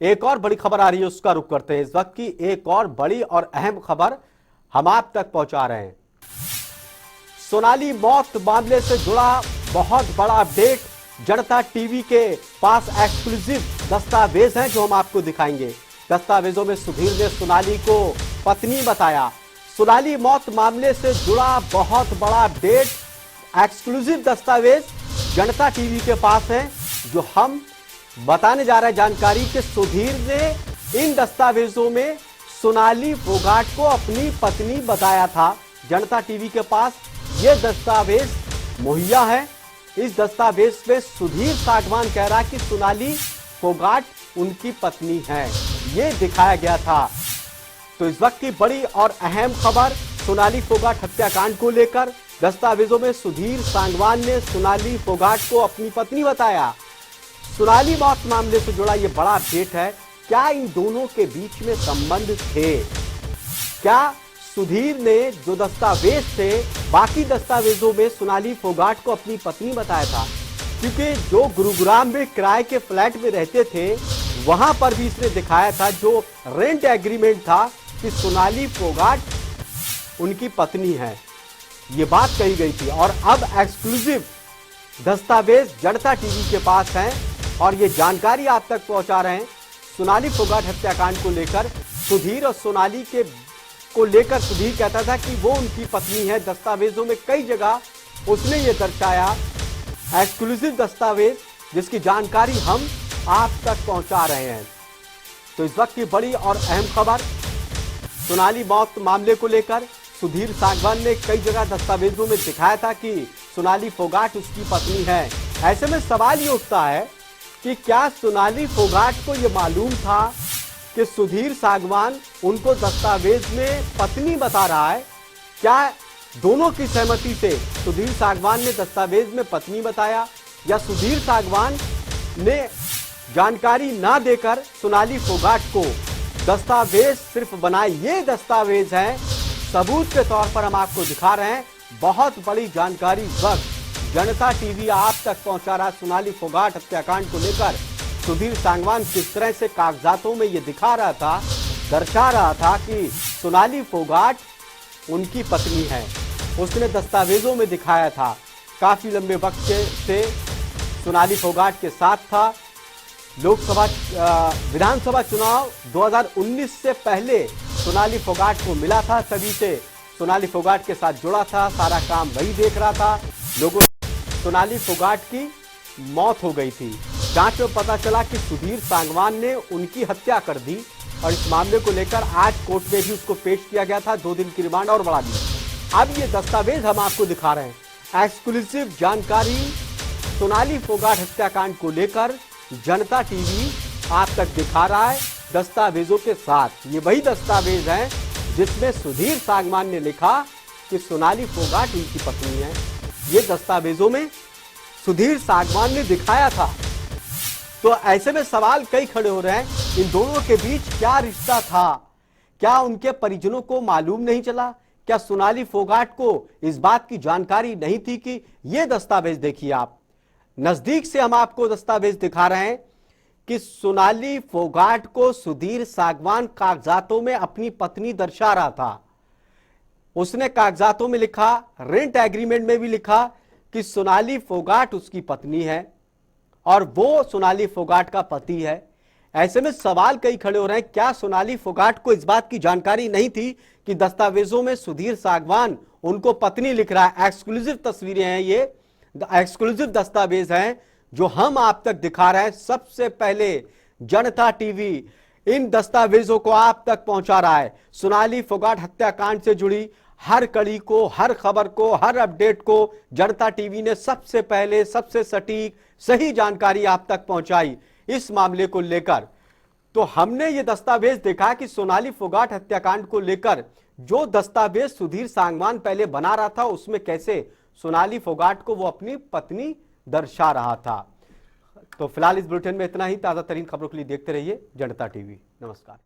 एक और बड़ी खबर आ रही है, उसका रुख करते हैं। इस वक्त की एक और बड़ी और अहम खबर हम आप तक पहुंचा रहे हैं। सोनाली मौत मामले से जुड़ा बहुत बड़ा अपडेट। जनता टीवी के पास एक्सक्लूसिव दस्तावेज हैं जो हम आपको दिखाएंगे। दस्तावेजों में सुधीर ने सोनाली को पत्नी बताया। सोनाली मौत मामले से जुड़ा बहुत बड़ा अपडेट, एक्सक्लूसिव दस्तावेज जनता टीवी के पास हैं जो हम बताने जा रहे हैं। जानकारी कि सुधीर ने इन दस्तावेजों में सोनाली फोगाट को अपनी पत्नी बताया था। जनता टीवी के पास ये दस्तावेज मुहैया है। इस दस्तावेज में सुधीर सागवान कह रहा है कि सोनाली फोगाट उनकी पत्नी है, ये दिखाया गया था। तो इस वक्त की बड़ी और अहम खबर सोनाली फोगाट हत्याकांड को लेकर दस्तावेजों में सुधीर सागवान ने सोनाली फोगाट को अपनी पत्नी बताया। सोनाली मौत मामले से जुड़ा यह बड़ा अपडेट है। क्या इन दोनों के बीच में संबंध थे? क्या सुधीर ने जो दस्तावेज थे, बाकी दस्तावेजों में सोनाली फोगाट को अपनी पत्नी बताया था? क्योंकि जो गुरुग्राम में किराए के फ्लैट में रहते थे, वहां पर भी इसने दिखाया था जो रेंट एग्रीमेंट था कि सोनाली फोगाट उनकी पत्नी है, ये बात कही गई थी। और अब एक्सक्लूसिव दस्तावेज जनता टीवी के पास हैं और ये जानकारी आप तक पहुंचा रहे हैं। सोनाली फोगाट हत्याकांड को लेकर सुधीर और सोनाली को लेकर सुधीर कहता था कि वो उनकी पत्नी है। दस्तावेजों में कई जगह उसने ये दर्शाया। एक्सक्लूसिव दस्तावेज जिसकी जानकारी हम आप तक पहुंचा रहे हैं। तो इस वक्त की बड़ी और अहम खबर सोनाली मौत मामले को लेकर सुधीर सागवान ने कई जगह दस्तावेजों में दिखाया था कि सोनाली फोगाट उसकी पत्नी है। ऐसे में सवाल ये उठता है कि क्या सोनाली फोगाट को यह मालूम था कि सुधीर सागवान उनको दस्तावेज में पत्नी बता रहा है? क्या दोनों की सहमति से सुधीर सागवान ने दस्तावेज में पत्नी बताया, या सुधीर सागवान ने जानकारी ना देकर सोनाली फोगाट को दस्तावेज सिर्फ बनाए? ये दस्तावेज हैं, सबूत के तौर पर हम आपको दिखा रहे हैं। बहुत बड़ी जानकारी इस वक्त जनता टीवी आप तक पहुंचा रहा है। सोनाली फोगाट हत्याकांड को लेकर सुधीर सागवान किस तरह से कागजातों में ये दिखा रहा था, दर्शा रहा था कि सोनाली फोगाट उनकी पत्नी है। उसने दस्तावेजों में दिखाया था। काफी लंबे वक्त से सोनाली फोगाट के साथ था। लोकसभा विधानसभा चुनाव 2019 से पहले सोनाली फोगाट को मिला था, सभी से सोनाली फोगाट के साथ जुड़ा था, सारा काम वही देख रहा था। लोगों सोनाली फोगाट की मौत हो गई थी। जांच में पता चला कि सुधीर सागवान ने उनकी हत्या कर दी और इस मामले को लेकर आज कोर्ट में भी उसको पेश किया गया था। 2 दिन की रिमांड और बढ़ा दी। अब ये दस्तावेज हम आपको दिखा रहे हैं। एक्सक्लूसिव जानकारी सोनाली फोगाट हत्याकांड को लेकर जनता टीवी आप तक दिखा रहा है दस्तावेजों के साथ। ये वही दस्तावेज हैं जिसमें सुधीर सागवान ने लिखा कि सोनाली फोगाट उनकी पत्नी है। ये दस्तावेजों में सुधीर सागवान ने दिखाया था। तो ऐसे में सवाल कई खड़े हो रहे हैं, इन दोनों के बीच क्या रिश्ता था? क्या उनके परिजनों को मालूम नहीं चला? क्या सोनाली फोगाट को इस बात की जानकारी नहीं थी कि ये दस्तावेज देखिए आप, नजदीक से हम आपको दस्तावेज दिखा रहे हैं कि सोनाली फोगाट को सुधीर सागवान कागजातों में अपनी पत्नी दर्शा रहा था। उसने कागजातों में लिखा, रेंट एग्रीमेंट में भी लिखा कि सोनाली फोगाट उसकी पत्नी है और वो सोनाली फोगाट का पति है। ऐसे में सवाल कई खड़े हो रहे हैं, क्या सोनाली फोगाट को इस बात की जानकारी नहीं थी कि दस्तावेजों में सुधीर सागवान उनको पत्नी लिख रहा है? एक्सक्लूसिव तस्वीरें हैं, ये एक्सक्लूसिव दस्तावेज हैं जो हम आप तक दिखा रहे हैं। सबसे पहले जनता टीवी इन दस्तावेजों को आप तक पहुंचा रहा है। सोनाली फोगाट हत्याकांड से जुड़ी हर कड़ी को, हर खबर को, हर अपडेट को जनता टीवी ने सबसे पहले, सबसे सटीक, सही जानकारी आप तक पहुंचाई इस मामले को लेकर। तो हमने ये दस्तावेज देखा कि सोनाली फोगाट हत्याकांड को लेकर जो दस्तावेज सुधीर सागवान पहले बना रहा था, उसमें कैसे सोनाली फोगाट को वो अपनी पत्नी दर्शा रहा था। तो फिलहाल इस बुलेटिन में इतना ही। ताजा तरीन खबरों के लिए देखते रहिए जनता टीवी। नमस्कार।